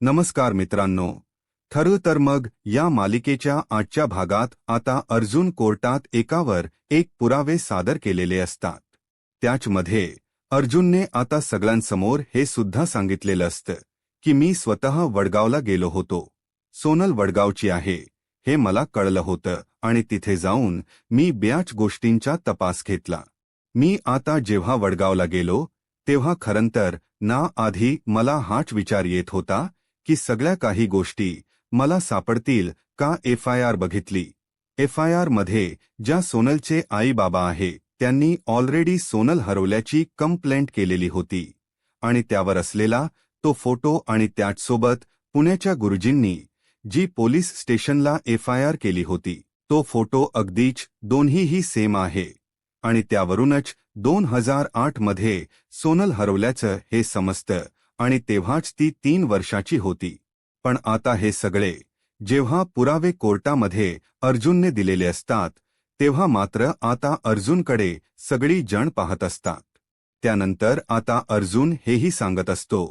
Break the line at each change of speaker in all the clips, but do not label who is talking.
नमस्कार मित्रांनो. ठरलं तर मग या मालिकेच्या आजच्या भागात आता अर्जुन कोर्टात एकावर एक पुरावे सादर केलेले असतात. त्याचमध्ये अर्जुनने आता सगळ्यांसमोर हे सुद्धा सांगितलेलं असतं की मी स्वतः वडगावला गेलो होतो. सोनल वडगावची आहे हे मला कळलं होतं आणि तिथे जाऊन मी बऱ्याच गोष्टींचा तपास घेतला. मी आता जेव्हा वडगावला गेलो तेव्हा खरंतर ना आधी मला हाच विचार येत होता की सगळ्या काही गोष्टी मला सापडतील का. FIR बघितली. FIR मध्ये ज्या सोनलचे आई बाबा आहे त्यांनी ऑलरेडी सोनल हरवल्याची कंप्लेंट केलेली होती आणि त्यावर असलेला तो फोटो आणि त्याचसोबत पुण्याच्या गुरुजींनी जी पोलीस स्टेशनला FIR केली होती तो फोटो अगदीच दोन्हीही सेम आहे आणि त्यावरूनच 2008 मध्ये सोनल हरवल्याचं हे समजतं आणि तेव्हाच ती 3 वर्षाची होती. पण आता हे सगळे जेव्हा पुरावे कोर्टामध्ये अर्जुनने दिलेले असतात तेव्हा मात्र आता अर्जुनकडे सगळी जण पाहत असतात. त्यानंतर आता अर्जुन हेही सांगत असतो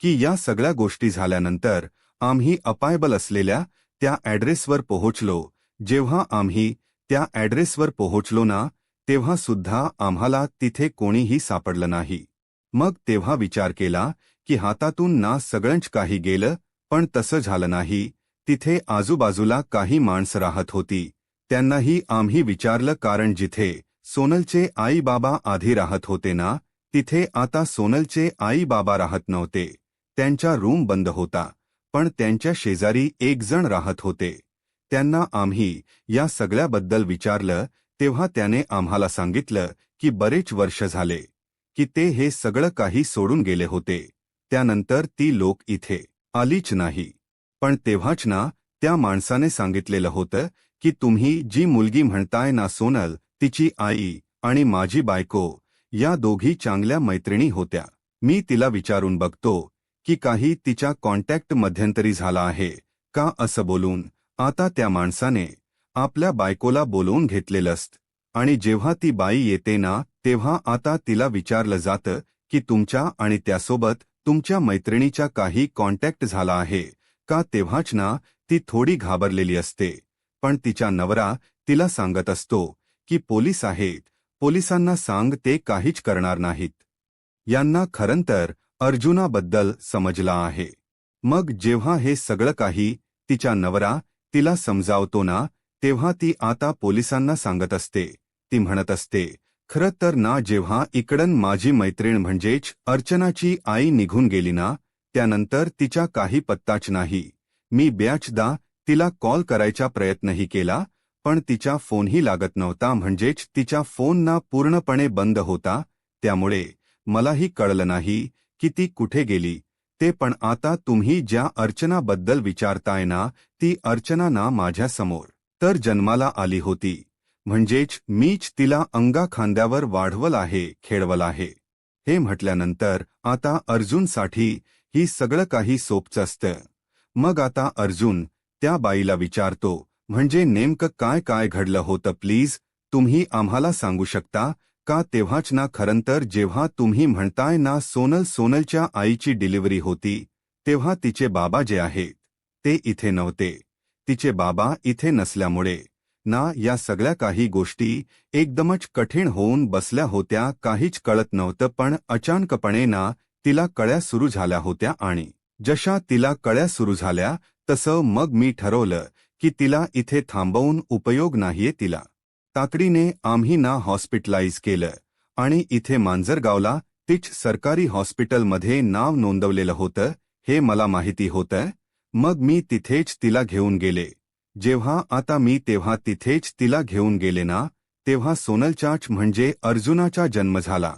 की या सगळ्या गोष्टी झाल्यानंतर आम्ही अपायबल असलेल्या त्या ॲड्रेसवर पोहोचलो. जेव्हा आम्ही त्या ॲड्रेसवर पोहोचलो ना तेव्हा सुद्धा आम्हाला तिथे कोणीही सापडलं नाही. मग तेव्हा विचार केला की हातातून ना सगळंच काही गेलं, पण तसं झालं नाही. तिथे आजूबाजूला काही माणसं राहत होती. त्यांनाही आम्ही विचारलं कारण जिथे सोनलचे आई बाबा आधी राहत होते ना तिथे आता सोनलचे आई बाबा राहत नव्हते. त्यांचा रूम बंद होता, पण त्यांच्या शेजारी एक जण राहत होते. त्यांना आम्ही या सगळ्याबद्दल विचारलं तेव्हा त्याने आम्हाला सांगितलं की बरेच वर्ष झाले की ते हे सगळं काही सोडून गेले होते. त्यानंतर ती लोक इथे आलीच नाही. पण तेव्हाच ना त्या माणसाने सांगितलेलं होतं की तुम्ही जी मुलगी म्हणताय ना सोनल, तिची आई आणि माझी बायको या दोघी चांगल्या मैत्रिणी होत्या. मी तिला विचारून बघतो की काही तिच्या कॉन्टॅक्ट मध्यंतरी झाला आहे का असं बोलून आता त्या माणसाने आपल्या बायकोला बोलवून घेतलेलं असतं आणि जेव्हा ती बाई येते ना तेव्हा आता तिला विचारलं जातं की तुमच्या आणि त्यासोबत तुमच्या मैत्रिणीचा काही कॉन्टॅक्ट झाला आहे का. तेव्हाच ना ती थोडी घाबरलेली असते, पण तिचा नवरा तिला सांगत असतो की पोलीस आहेत, पोलिसांना सांग, ते काहीच करणार नाहीत. यांना खरंतर अर्जुनाबद्दल समजला आहे. मग जेव्हा हे सगळं काही तिचा नवरा तिला समजावतो ना तेव्हा ती आता पोलिसांना सांगत असते. ती म्हणत असते खरं तर ना जेव्हा इकडन माझी मैत्रीण म्हणजेच अर्चनाची आई निघून गेली ना त्यानंतर तिचा काही पत्ताच नाही. मी बऱ्याचदा तिला कॉल करायचा प्रयत्नही केला, पण तिचा फोनही लागत नव्हता, म्हणजेच तिचा फोन ना पूर्णपणे बंद होता. त्यामुळे मलाही कळलं नाही की ती कुठे गेली ते. पण आता तुम्ही ज्या अर्चनाबद्दल विचारताय ना ती अर्चना ना माझ्यासमोर तर जन्माला आली होती. म्हणजेच मीच तिला अंगा खांद्यावर वाढवलं आहे, खेळवलं आहे. हे म्हटल्यानंतर आता अर्जुनसाठी ही सगळं काही सोपचं असतं. मग आता अर्जुन त्या बाईला विचारतो म्हणजे नेमकं काय काय घडलं होतं, प्लीज तुम्ही आम्हाला सांगू शकता का. तेव्हाच ना खरंतर जेव्हा तुम्ही म्हणताय ना सोनलच्या आईची डिलिव्हरी होती तेव्हा तिचे बाबा जे आहेत ते इथे नव्हते. तिचे बाबा इथे नसल्यामुळे ना या सगळ्या काही गोष्टी एकदमच कठीण होऊन बसल्या होत्या. काहीच कळत नव्हतं, पण अचानकपणे ना तिला कळ्या सुरू झाल्या होत्या आणि जशा तिला कळ्या सुरू झाल्या तसं मग मी ठरवलं की तिला इथे थांबवून उपयोग नाहीये. तिला तातडीने आम्ही ना हॉस्पिटलाइज केलं आणि इथे मांजरगावला तीच सरकारी हॉस्पिटलमध्ये नाव नोंदवलेलं होतं हे मला माहिती होतं. मग मी तिथेच तिला घेऊन गेले. जेव्हा आता मी तेव्हा तिथेच तिला घेऊन गेले ना तेव्हा सोनलचाच म्हणजे अर्जुनाचा जन्म झाला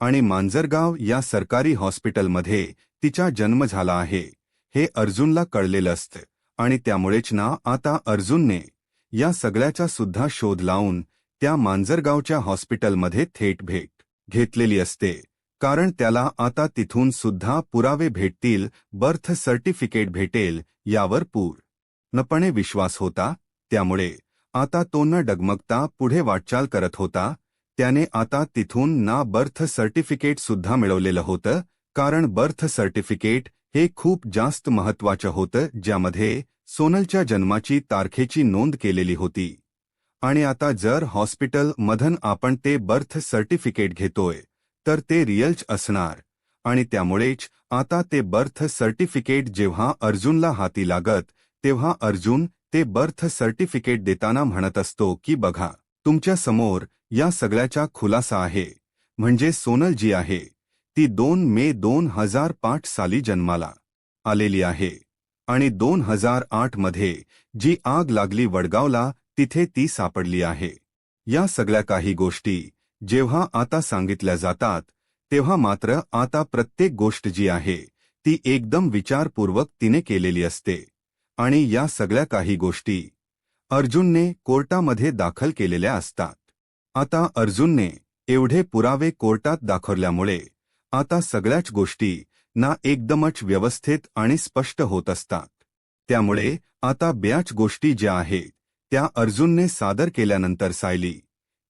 आणि मांजरगाव या सरकारी हॉस्पिटलमध्ये तिचा जन्म झाला आहे हे अर्जुनला कळलेलं असतं आणि त्यामुळेच ना आता अर्जुनने या सगळ्याचा सुद्धा शोध लावून त्या मांजरगावच्या हॉस्पिटलमध्ये थेट भेट घेतलेली असते. कारण त्याला आता तिथून सुद्धा पुरावे भेटतील, बर्थ सर्टिफिकेट भेटेल यावर पूर्णपणे विश्वास होता. त्यामुळे आता तो न डगमगता पुढे वाटचाल करत होता. त्याने आता तिथून ना बर्थ सर्टिफिकेट सुद्धा मिळवलेलं होतं, कारण बर्थ सर्टिफिकेट हे खूप जास्त महत्त्वाचं होतं, ज्यामध्ये सोनलच्या जन्माची तारखेची नोंद केलेली होती. आणि आता जर हॉस्पिटल मधून आपण ते बर्थ सर्टिफिकेट घेतोय तर ते रिअलच असणार. आणि त्यामुळेच आता ते बर्थ सर्टिफिकेट जेव्हा अर्जुनला हाती लागत तेव्हा अर्जुन ते बर्थ सर्टिफिकेट देताना म्हणत असतो की बघा, तुमच्या समोर या सगळ्याचा खुलासा आहे. म्हणजे सोनल जी आहे ती 2 मे 2005 साली जन्माला आलेली आहे. आणि 2008 मध्ये जी आग लागली वडगावला तिथे ती सापडली आहे. या सगळ्या काही गोष्टी जेव्हा आता सांगितल्या जातात तेव्हा मात्र आता प्रत्येक गोष्ट जी आहे ती एकदम विचारपूर्वक तिने केलेली असते. आणि या सगळ्या काही गोष्टी अर्जुनने कोर्टामध्ये दाखल केलेल्या असतात. आता अर्जुनने एवढे पुरावे कोर्टात दाखवल्यामुळे आता सगळ्याच गोष्टी ना एकदमच व्यवस्थित आणि स्पष्ट होत असतात. त्यामुळे आता बऱ्याच गोष्टी ज्या आहेत त्या अर्जुनने सादर केल्यानंतर सायली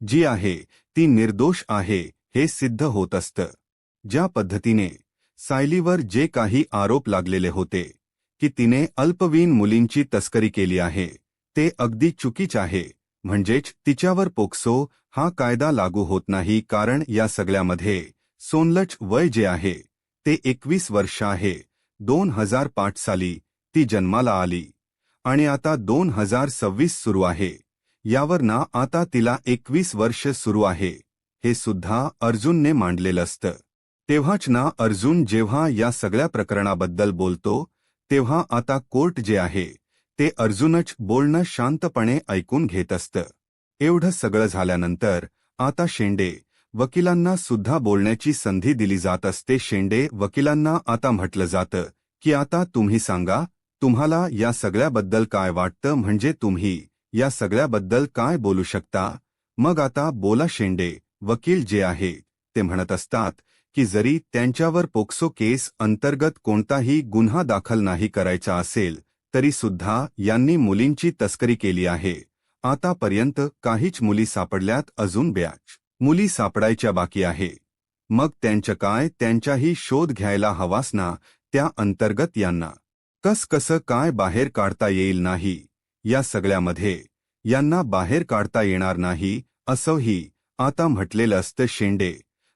जी आहे ती निर्दोष आहे हे सिद्ध होत असतं. ज्या पद्धतीने सायलीवर जे काही आरोप लागलेले होते की तिने अल्पवयीन मुलींची तस्करी केली आहे ते अगदी चुकीचे आहे. म्हणजेच तिच्यावर पोक्सो हा कायदा लागू होत नाही, कारण या सगळ्यामध्ये सोनलच वय जे आहे ते 21 वर्ष आहे. 2005 साली ती जन्माला आली आणि आता 2026 सुरू आहे. यावर ना आता तिला 21 वर्ष सुरू आहे हे सुद्धा अर्जुनने मांडलेलं असतं. तेव्हाच ना अर्जुन जेव्हा या सगळ्या प्रकरणाबद्दल बोलतो तेव्हा आता कोर्ट जे आहे ते अर्जुनच बोलणं शांतपणे ऐकून घेत असतं. एवढं सगळं झाल्यानंतर आता शेंडे वकिलांना सुद्धा बोलण्याची संधी दिली जात असते. शेंडे वकिलांना आता म्हटलं जातं की आता तुम्ही सांगा, तुम्हाला या सगळ्याबद्दल काय वाटतं, म्हणजे तुम्ही या सगळ्याबद्दल काय बोलू शकता. मग आता बोला. शेंडे वकील जे आहे ते म्हणत असतात की जरी त्यांच्यावर पोक्सो केस अंतर्गत कोणताही गुन्हा दाखल नाही करायचा असेल तरी सुद्धा यांनी मुलींची तस्करी केली आहे. आतापर्यंत काहीच मुली सापडल्यात, अजून बऱ्याच मुली सापडायच्या बाकी आहे. मग त्यांचं काय, त्यांचाही शोध घ्यायला हवाच ना. त्या अंतर्गत यांना कसं काय बाहेर काढता येईल नाही. या सगळ्यामध्ये यांना बाहेर काढता येणार नाही असंही आता म्हटलेलं असतं. शेंडे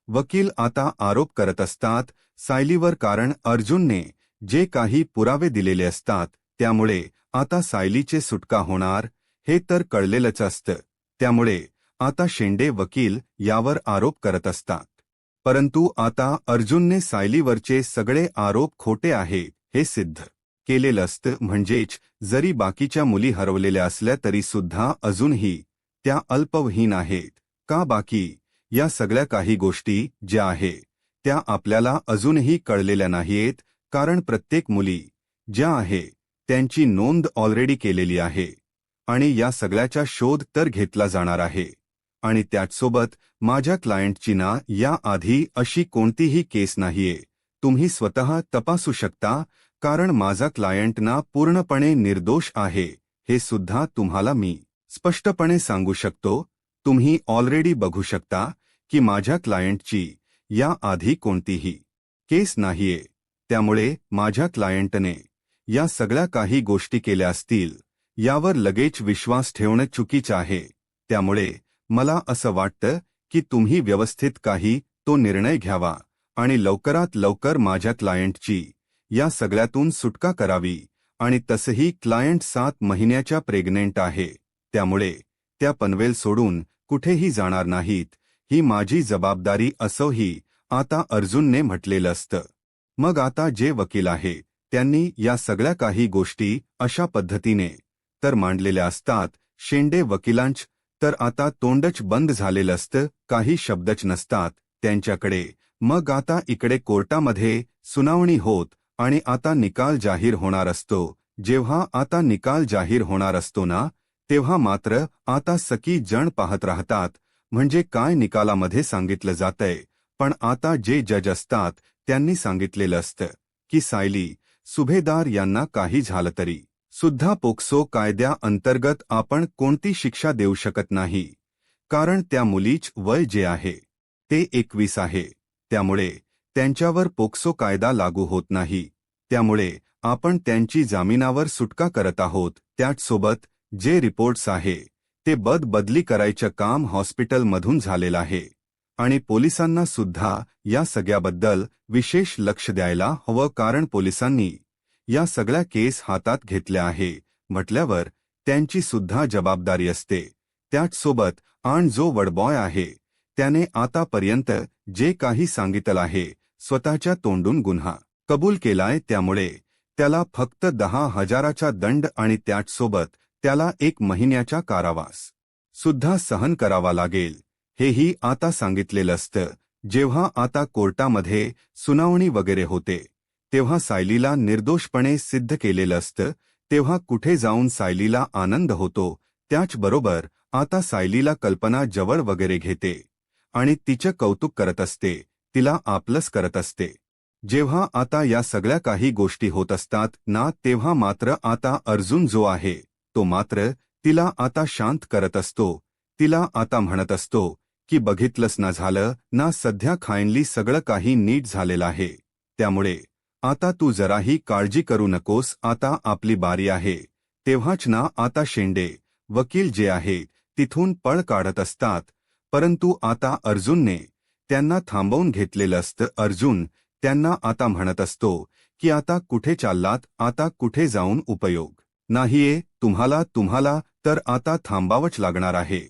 वकील आता आरोप करत असतात सायलीवर, कारण अर्जुनने जे काही पुरावे दिलेले असतात त्यामुळे आता सायलीचे सुटका होणार हे तर कळलेलंच असतं. त्यामुळे आता शेंडे वकील यावर आरोप करत असतात. परंतु आता अर्जुनने सायलीवरचे सगळे आरोप खोटे आहेत हे सिद्ध केलेलं असतं. म्हणजेच जरी बाकीच्या मुली हरवलेल्या असल्या तरी सुद्धा अजूनही त्या अल्पवयीन आहेत का. बाकी या सगळ्या काही गोष्टी ज्या आहे त्या आपल्याला अजूनही कळलेल्या नाहीत, कारण प्रत्येक मुली ज्या आहे त्यांची नोंद ऑलरेडी केलेली आहे आणि या सगळ्याचा शोध तर घेतला जाणार आहे. आणि त्याचसोबत माझ्या क्लायंटची ना या आधी अशी कोणतीही केस नाहीये. तुम्ही स्वतः तपासू शकता, कारण माझा क्लायंट ना पूर्णपणे निर्दोष आहे हे सुद्धा तुम्हाला मी स्पष्टपणे सांगू शकतो. तुम्ही ऑलरेडी बघू शकता की माझ्या क्लायंटची या आधी कोणतीही केस नाहीये. त्यामुळे माझ्या क्लायंटने या सगळ्या काही गोष्टी केल्या असतील यावर लगेच विश्वास ठेवणं चुकीचं आहे. त्यामुळे मला असं वाटतं की तुम्ही व्यवस्थित काही तो निर्णय घ्यावा आणि लवकरात लवकर माझ्या क्लायंटची या सगळ्यातून सुटका करावी. आणि तसंही क्लायंट 7 महिन्याच्या प्रेग्नेंट आहे, त्यामुळे त्या पनवेल सोडून कुठेही जाणार नाहीत, ही माझी जबाबदारी असंही आता अर्जुनने म्हटलेलं असतं. मग आता जे वकील आहे त्यांनी या सगळ्या काही गोष्टी अशा पद्धतीने तर मांडलेल्या असतात. शेंडे वकिलांच तर आता तोंडच बंद झालेलं असतं, काही शब्दच नसतात त्यांच्याकडे. मग आता इकडे कोर्टामध्ये सुनावणी होत आणि आता निकाल जाहीर होणार असतो. जेव्हा आता निकाल जाहीर होणार असतो ना तेव्हा मात्र आता सकी जण पाहत राहतात म्हणजे काय निकालामध्ये सांगितलं जातंय. पण आता जे जज असतात त्यांनी सांगितलेलं असतं की सायली सुभेदार यांना काही झालं तरी सुद्धा पोक्सो कायद्या अंतर्गत आपण कोणती शिक्षा देऊ शकत नाही, कारण त्या मुलीच वय जे आहे ते 21 आहे. त्यामुळे त्यांच्यावर पोक्सो कायदा लागू होत नाही. त्यामुळे आपण त्यांची जामिनावर सुटका करत आहोत. त्याचसोबत जे रिपोर्ट्स आहे ते बदली करायचं काम हॉस्पिटलमधून झालेलं आहे आणि पोलिसांना सुद्धा या सगळ्याबद्दल विशेष लक्ष द्यायला हवं, कारण पोलिसांनी या सगळ्या केस हातात घेतल्या आहे म्हटल्यावर त्यांची सुद्धा जबाबदारी असते. त्याचसोबत जो वडबॉय आहे त्याने आतापर्यंत जे काही सांगितलं आहे स्वतःच्या तोंडून गुन्हा कबूल केलाय, त्यामुळे त्याला फक्त 10,000चा दंड आणि त्याचसोबत त्याला 1 महिन्याचा कारावास सुद्धा सहन करावा लागेल, हेही आता सांगितलेलं असतं. जेव्हा आता कोर्टामध्ये सुनावणी वगैरे होते तेव्हा सायलीला निर्दोषपणे सिद्ध केलेलं असतं, तेव्हा कुठे जाऊन सायलीला आनंद होतो. त्याचबरोबर आता सायलीला कल्पना जवळ वगैरे घेते आणि तिचं कौतुक करत असते, तिला आपलंच करत असते. जेव्हा आता या सगळ्या काही गोष्टी होत असतात ना, तेव्हा मात्र आता अर्जुन जो आहे तो मात्र तिला आता शांत करत असतो. तिला आता म्हणत असतो की बघितलंच ना, झालं ना, सध्या खायनली सगळं काही नीट झालेलं आहे, त्यामुळे आता तू जराही काळजी करू नकोस, आता आपली बारी आहे. तेव्हाच ना आता शेंडे वकील जे आहे तिथून पळ काढत असतात, परंतु आता अर्जुनने त्यांना थांबवून घेतलेलं असतं. अर्जुन त्यांना आता म्हणत असतो की आता कुठे चाललात, आता कुठे जाऊन उपयोग नाहीये तुम्हाला तर आता थांबावंच लागणार आहे,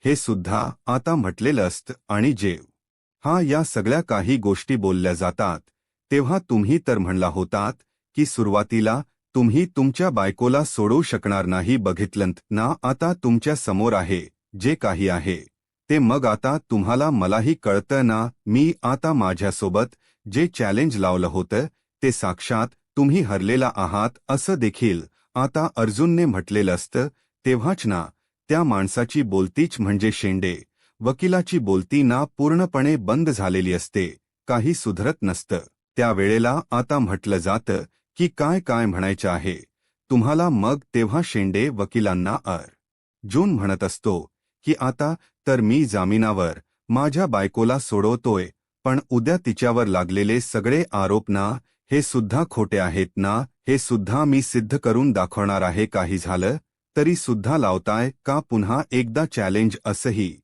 हे सुद्धा आता म्हटलेलं असतं. आणि जेव्हा या सगळ्या काही गोष्टी बोलल्या जातात तेव्हा तुम्ही तर म्हणला होतात की सुरुवातीला तुम्ही तुमच्या बायकोला सोडवू शकणार नाही, बघितलं ना, आता तुमच्या समोर आहे जे काही आहे ते. मग आता तुम्हाला मलाही कळतं ना, मी आता माझ्यासोबत जे चॅलेंज लावलं होतं ते साक्षात तुम्ही हरलेला आहात, असं देखील आता अर्जुनने म्हटलेलं असतं. तेव्हाच ना त्या माणसाची बोलतीच म्हणजे शेंडे वकिलाची बोलती ना पूर्णपणे बंद झालेली असते, काही सुधरत नसतं. त्यावेळेला आता म्हटलं जातं की काय म्हणायचं आहे तुम्हाला. मग तेव्हा शेंडे वकिलांना अर्जुन म्हणत असतो की आता तर मी जामिनावर माझ्या बायकोला सोडवतोय, पण उद्या तिच्यावर लागलेले सगळे आरोप ना, हे सुद्धा खोटे आहेत ना, हे सुद्धा मी सिद्ध करून दाखवणार आहे. काही झालं तरी सुद्धा लावताय का पुन्हा एकदा चॅलेंज, असंही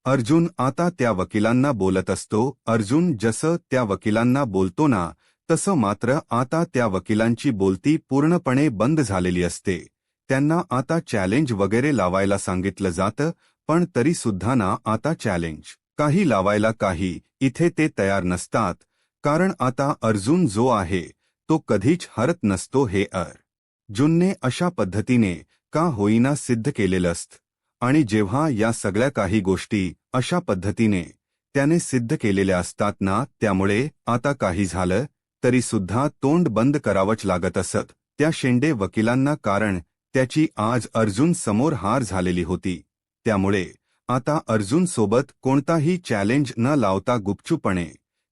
अर्जुन आता त्या वकिलांना बोलत असतो. अर्जुन जसं त्या वकिलांना बोलतो ना, तसं मात्र आता त्या वकिलांची बोलती पूर्णपणे बंद झालेली असते. त्यांना आता चॅलेंज वगैरे लावायला सांगितलं जातं, पण तरी सुद्धा ना आता चॅलेंज काही लावायला काही इथे ते तयार नसतात, कारण आता अर्जुन जो आहे तो कधीच हरत नसतो. हे अर्जुनने अशा पद्धतीने का होईना सिद्ध केलेलं असतं, आणि जेव्हा या सगळ्या काही गोष्टी अशा पद्धतीने त्याने सिद्ध केलेल्या असतात ना, त्यामुळे आता काही झालं तरी सुद्धा तोंड बंद करावंच लागत असत त्या शेंडे वकिलांना, कारण त्याची आज अर्जुन समोर हार झालेली होती. त्यामुळे आता अर्जुन सोबत कोणताही चॅलेंज न लावता गुपचूपणे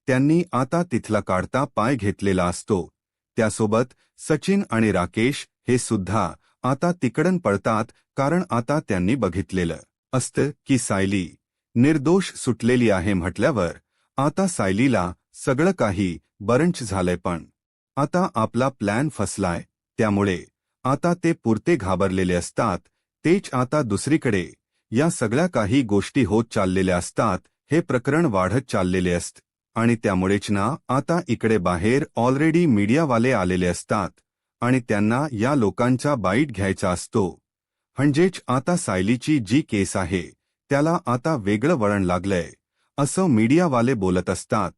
त्यांनी आता तिथला काढता पाय घेतलेला असतो. त्यासोबत सचिन आणि राकेश हे सुद्धा आता तिकडन पळतात, कारण आता त्यांनी बघितलेलं असतं की सायली निर्दोष सुटलेली आहे म्हटल्यावर आता सायलीला सगळं काही बरंच झालंय, पण आता आपला प्लॅन फसलाय. त्यामुळे आता ते पुरते घाबरलेले असतात. तेच आता दुसरीकडे या सगळ्या काही गोष्टी होत चाललेल्या असतात, हे प्रकरण वाढत चाललेले असते आणि त्यामुळेच ना आता इकडे बाहेर ऑलरेडी मीडियावाले आलेले असतात आणि त्यांना या लोकांचा बाईट घ्यायचा असतो. म्हणजेच आता सायलीची जी केस आहे त्याला आता वेगळं वळण लागलंय असं मीडियावाले बोलत असतात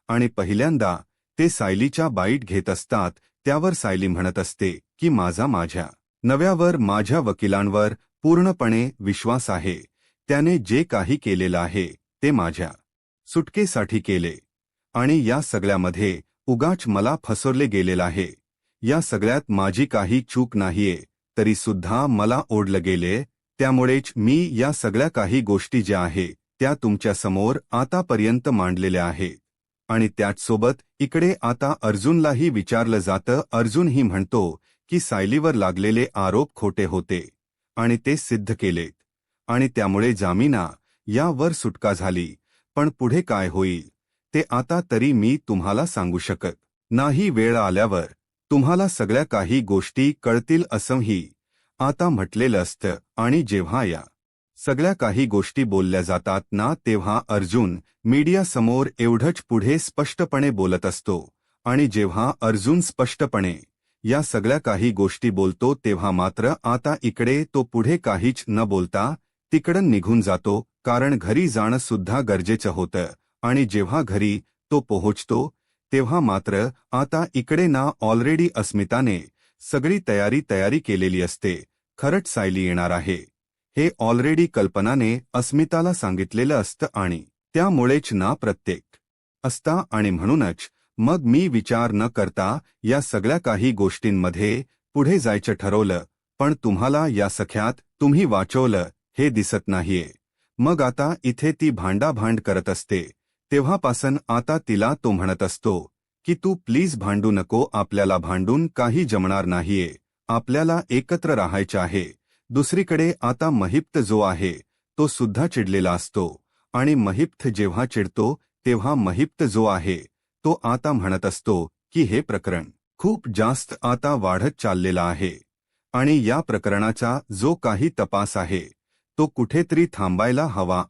आणि पहिल्यांदा ते सायलीच्या बाईट घेत असतात. त्यावर सायली म्हणत असते की माझ्या नव्यावर, माझ्या वकिलांवर पूर्णपणे विश्वास आहे. त्याने जे काही केलेलं आहे ते माझ्या सुटकेसाठी केले आणि या सगळ्यामध्ये उगाच मला फसवले गेलेलं आहे. या सगळ्यात माझी काही चूक नाहीये, तरी सुद्धा मला ओढलं गेले. त्यामुळेच मी या सगळ्या काही गोष्टी ज्या आहे त्या तुमच्या समोर आतापर्यंत मांडलेल्या आहेत. आणि त्याचसोबत इकडे आता अर्जुनलाही विचारलं जातं. अर्जुनही म्हणतो की सायलीवर लागलेले आरोप खोटे होते आणि ते सिद्ध केलेत आणि त्यामुळे जामिना यावर सुटका झाली. पण पुढे काय होईल ते आता तरी मी तुम्हाला सांगू शकत नाही. वेळ आल्यावर तुम्हाला सगळ्या काही गोष्टी कळतील असंही आता म्हटलेलं असतं आणि जेव्हा या सगळ्या काही गोष्टी बोलल्या जातात ना तेव्हा अर्जुन मीडियासमोर एवढंच पुढे स्पष्टपणे बोलत असतो आणि जेव्हा अर्जुन स्पष्टपणे या सगळ्या काही गोष्टी बोलतो तेव्हा मात्र आता इकडे तो पुढे काहीच न बोलता तिकडं निघून जातो कारण घरी जाणं सुद्धा गरजेचं होतं आणि जेव्हा घरी तो पोहोचतो तेव्हा मात्र आता इकडे ना ऑलरेडी अस्मिताने सगळी तयारी केलेली असते खरंच सायली येणार आहे हे ऑलरेडी कल्पनाने अस्मिताला सांगितलेलं असतं आणि त्यामुळेच ना प्रत्येक असता आणि म्हणूनच मग मी विचार न करता या सगळ्या काही गोष्टींमध्ये पुढे जायचं ठरवलं पण तुम्हाला या सख्यात तुम्ही वाचवलं हे दिसत नाहीये मग आता इथे ती भांडाभांड करत असते तेव्हापासून आता तिला तो म्हणत असतो की तू प्लीज भांडू नको आपल्याला भांडून काही जमणार नाहीये आपल्याला एकत्र राहायचं आहे दुसरीकडे आता महिप्त जो आहे तो सुद्धा चिडलेला असतो आणि महिप्त जेव्हा चिडतो तेव्हा महिप्त जो आहे तो आता म्हणत असतो की हे प्रकरण खूप जास्त आता वाढत चाललेला आहे आणि या प्रकरणाचा जो काही तपास आहे तो कुठेतरी थांबायला हवा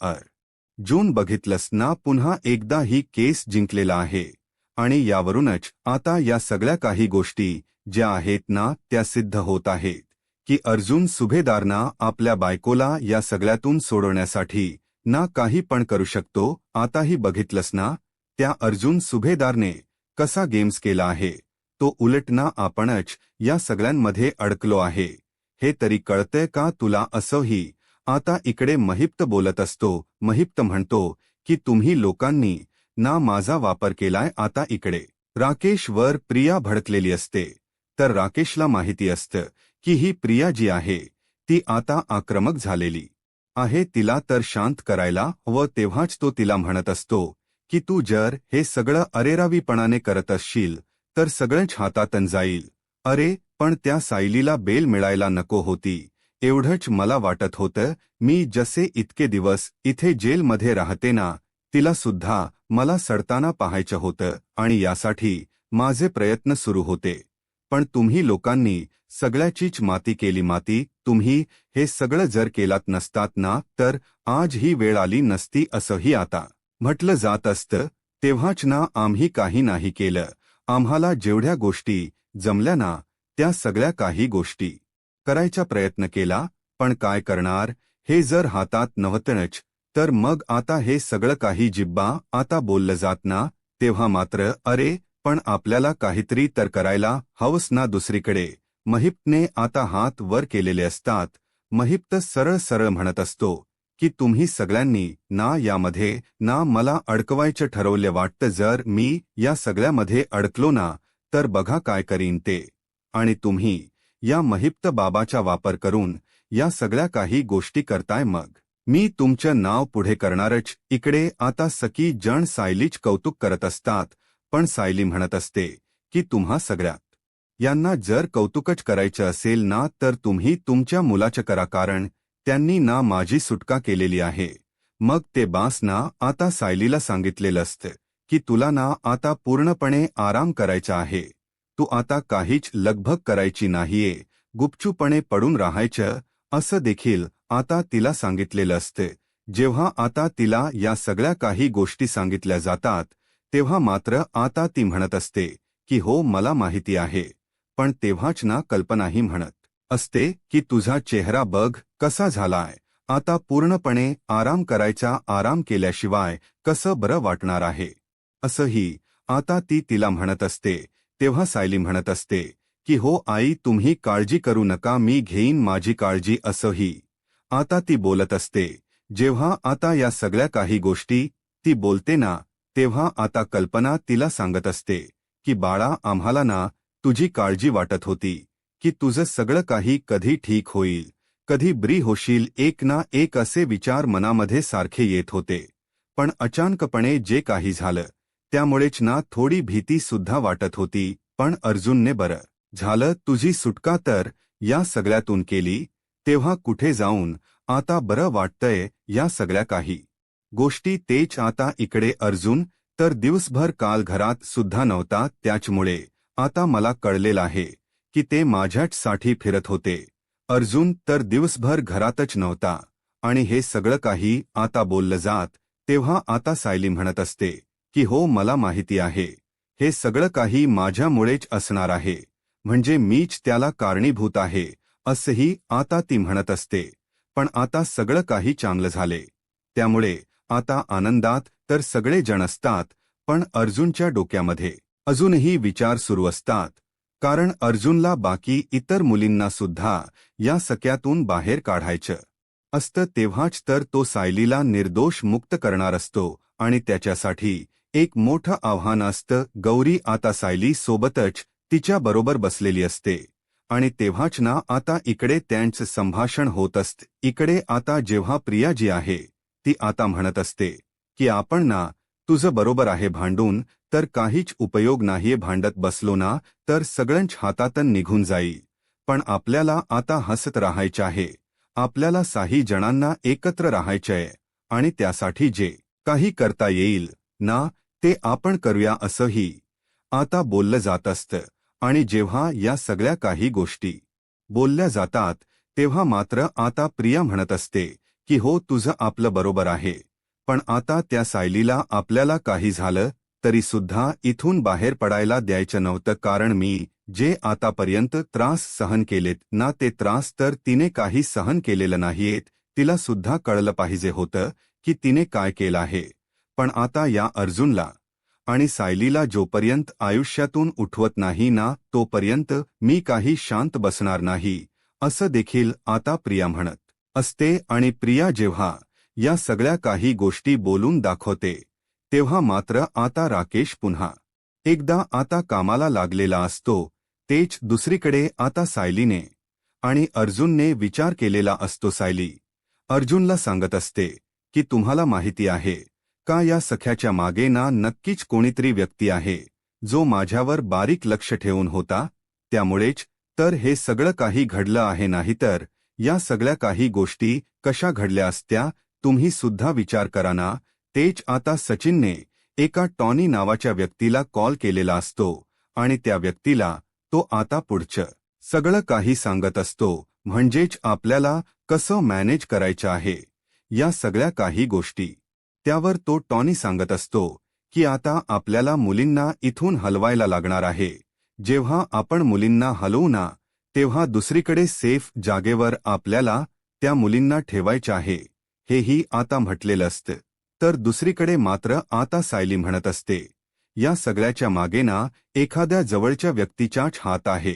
जून बघितलंस ना पुन्हा एकदा ही केस जिंकलेला आहे आणि यावरूनच आता या सगळ्या काही गोष्टी ज्या आहेत ना त्या सिद्ध होत आहेत की अर्जुन सुभेदारना आपल्या बायकोला या सगळ्यातून सोडवण्यासाठी ना काही पण करू शकतो आताही बघितलंस ना त्या अर्जुन सुभेदारने कसा गेम्स केला आहे तो उलट ना आपणच या सगळ्यांमध्ये अडकलो आहे हे तरी कळतंय का तुला असंही आता इकडे महिप्त बोलत असतो महिप्त म्हणतो की तुम्ही लोकांनी ना माझा वापर केलाय आता इकडे राकेशवर प्रिया भडकलेली असते तर राकेशला माहिती असतं की ही प्रिया जी आहे ती आता आक्रमक झालेली आहे तिला तर शांत करायला व तेव्हाच तो तिला म्हणत असतो की तू जर हे सगळं अरेरावीपणाने करत असशील तर सगळंच हातातून जाईल अरे पण त्या सायलीला बेल मिळायला नको होती एवढंच मला वाटत होतं मी जसे इतके दिवस इथे जेलमध्ये राहते ना तिला सुद्धा मला सडताना पाहायचं होतं आणि यासाठी माझे प्रयत्न सुरू होते पण तुम्ही लोकांनी सगळ्याचीच माती केली माती तुम्ही हे सगळं जर केलात नसतात ना तर आज ही वेळ आली नसती असंही आता म्हटलं जात असतं तेव्हाच ना आम्ही काही नाही केलं आम्हाला जेवढ्या गोष्टी जमल्या ना त्या सगळ्या काही गोष्टी करायचा प्रयत्न केला पण काय करणार हे जर हातात नव्हतंच तर मग आता हे सगळं काही जिब्बा आता बोललं जात ना तेव्हा मात्र अरे पण आपल्याला काहीतरी तर करायला हवंच ना दुसरीकडे महिप्तने आता हात वर केलेले असतात महिप्त सरळ सरळ म्हणत असतो की तुम्ही सगळ्यांनी ना यामध्ये ना मला अडकवायचं ठरवलं वाटतं जर मी या सगळ्यामध्ये अडकलो ना तर बघा काय करीन ते आणि तुम्ही या महिप्त बाबाचा वापर करून या सगळ्या काही गोष्टी करताय मग मी तुमचं नाव पुढे करणारच इकडे आता सकी जण सायलीच कौतुक करत असतात पण सायली म्हणत असते की तुम्हा सगळ्यात यांना जर कौतुकच करायचं असेल ना तर तुम्ही तुमच्या मुलाचं करा कारण त्यांनी ना माझी सुटका केलेली आहे मग ते बास ना आता सायलीला सांगितलेलं असतं की तुला ना आता पूर्णपणे आराम करायचा आहे तू आता काहीच लगबग करायची नाहीये गुपचूपणे पडून राहायचं असं देखील आता तिला सांगितलेलं असते जेव्हा आता तिला या सगळ्या काही गोष्टी सांगितल्या जातात तेव्हा मात्र आता ती म्हणत असते की हो मला माहिती आहे पण तेव्हाच ना कल्पनाही म्हणत असते की तुझा चेहरा बघ कसा झालाय आता पूर्णपणे आराम करायचा आराम केल्याशिवाय कसं बरं वाटणार आहे असंही आता ती तिला म्हणत असते तेव्हा सायली म्हणत असते की हो आई तुम्ही काळजी करू नका मी घेईन माझी काळजी असंही आता ती बोलत असते जेव्हा आता या सगळ्या काही गोष्टी ती बोलते ना तेव्हा आता कल्पना तिला सांगत असते की बाळा आम्हाला ना तुझी काळजी वाटत होती की तुझं सगळं काही कधी ठीक होईल कधी बरी होशील एक ना एक असे विचार मनामध्ये सारखे येत होते पण अचानकपणे जे काही झालं त्यामुळेच ना थोडी भीती सुद्धा वाटत होती पण अर्जुनने बरं झालं तुझी सुटका तर या सगळ्यातून केली तेव्हा कुठे जाऊन आता बरं वाटतंय या सगळ्या काही गोष्टी तेच आता इकडे अर्जुन तर दिवसभर काल घरात सुद्धा नव्हता त्याचमुळे आता मला कळलेलं आहे की ते माझ्यासाठी फिरत होते. अर्जुन तर दिवसभर घरातच नव्हता आणि हे सगळं काही आता बोललं जात तेव्हा आता सायली म्हणत असते की हो मला माहिती आहे हे सगळं काही माझ्यामुळेच असणार आहे, म्हणजे मीच त्याला कारणीभूत आहे असंही आता ती म्हणत असते. पण आता सगळं काही चांगलं झाले, त्यामुळे आता आनंदात तर सगळे जण असतात, पण अर्जुनच्या डोक्यामध्ये अजूनही विचार सुरू असतात. कारण अर्जुनला बाकी इतर मुलींना सुद्धा या सख्यातून बाहेर काढायचं असतं. तेव्हाच तर तो सायलीला निर्दोष मुक्त करणार असतो आणि त्याच्यासाठी एक मोठं आव्हान असतं. गौरी आता सायली सोबतच तिच्या बरोबर बसलेली असते आणि तेव्हाच ना आता इकडे त्यांचं संभाषण होत असतं. इकडे आता जेव्हा प्रिया जी आहे ती आता म्हणत असते की आपण ना तुझं बरोबर आहे, भांडून तर काहीच उपयोग नाहीये, भांडत बसलो ना तर सगळंच हातातून निघून जाईल. पण आपल्याला आता हसत राहायचं आहे, आपल्याला काही जणांना एकत्र राहायचंय आणि त्यासाठी जे काही करता येईल ना ते आपण करूया असंही आता बोललं जात असतं. आणि जेव्हा या सगळ्या काही गोष्टी बोलल्या जातात तेव्हा मात्र आता प्रिया म्हणत असते की हो तुझं आपलं बरोबर आहे, पण आता त्या सायलीला आपल्याला काही झालं तरी सुद्धा इथून बाहेर पडायला द्यायचं नव्हतं. कारण मी जे आतापर्यंत त्रास सहन केलेत ना ते त्रास तर तिने काही सहन केलेलं नाहीयेत. तिला सुद्धा कळलं पाहिजे होतं की तिने काय केलं आहे. पण आता या अर्जुनला आणि सायलीला जोपर्यंत आयुष्यातून उठवत नाही ना तोपर्यंत मी काही शांत बसणार नाही असं देखील आता प्रिया म्हणत असते. आणि प्रिया जेव्हा या सगळ्या काही गोष्टी बोलून दाखवते तेव्हा मात्र आता राकेश पुन्हा एकदा आता कामाला लागलेला असतो. तेच दुसरीकडे आता सायलीने आणि अर्जुनने विचार केलेला असतो. सायली अर्जुनला सांगत असते की तुम्हाला माहिती आहे का या सख्याच्या मागे ना नक्कीच कोणीतरी व्यक्ती आहे जो माझ्यावर बारीक लक्ष ठेवून होता, त्यामुळेच तर हे सगळं काही घडलं आहे. नाहीतर या सगळ्या काही गोष्टी कशा घडल्या असत्या तुम्ही सुद्धा विचार करा ना. तेच आता सचिनने एका टॉनी नावाच्या व्यक्तीला कॉल केलेला असतो आणि त्या व्यक्तीला तो आता पुढचं सगळं काही सांगत असतो, म्हणजेच आपल्याला कसं मॅनेज करायचं आहे या सगळ्या काही गोष्टी. त्यावर तो टॉनी सांगत असतो की आता आपल्याला मुलींना इथून हलवायला लागणार आहे. जेव्हा आपण मुलींना हलवू ना तेव्हा दुसरीकडे सेफ जागेवर आपल्याला त्या मुलींना ठेवायचं आहे, हेही आता म्हटलेलं असतं. तर दुसरीकडे मात्र आता सायली म्हणत असते या सगळ्याच्या मागे ना एखाद्या जवळच्या व्यक्तीचाच हात आहे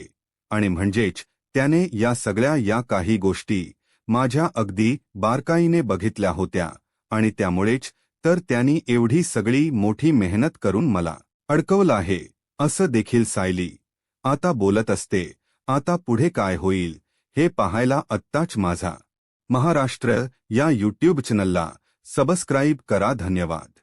आणि म्हणजेच त्याने या सगळ्या या काही गोष्टी माझ्या अगदी बारकाईने बघितल्या होत्या आणि त्यामुळेच तर त्यांनी एवढी सगळी मोठी मेहनत करून मला अडकवलं आहे असं देखील सायली आता बोलत असते. आता पुढे काय होईल हे पाहायला आत्ताच माझा महाराष्ट्र या यूट्यूब चॅनलला सबस्क्राईब करा. धन्यवाद.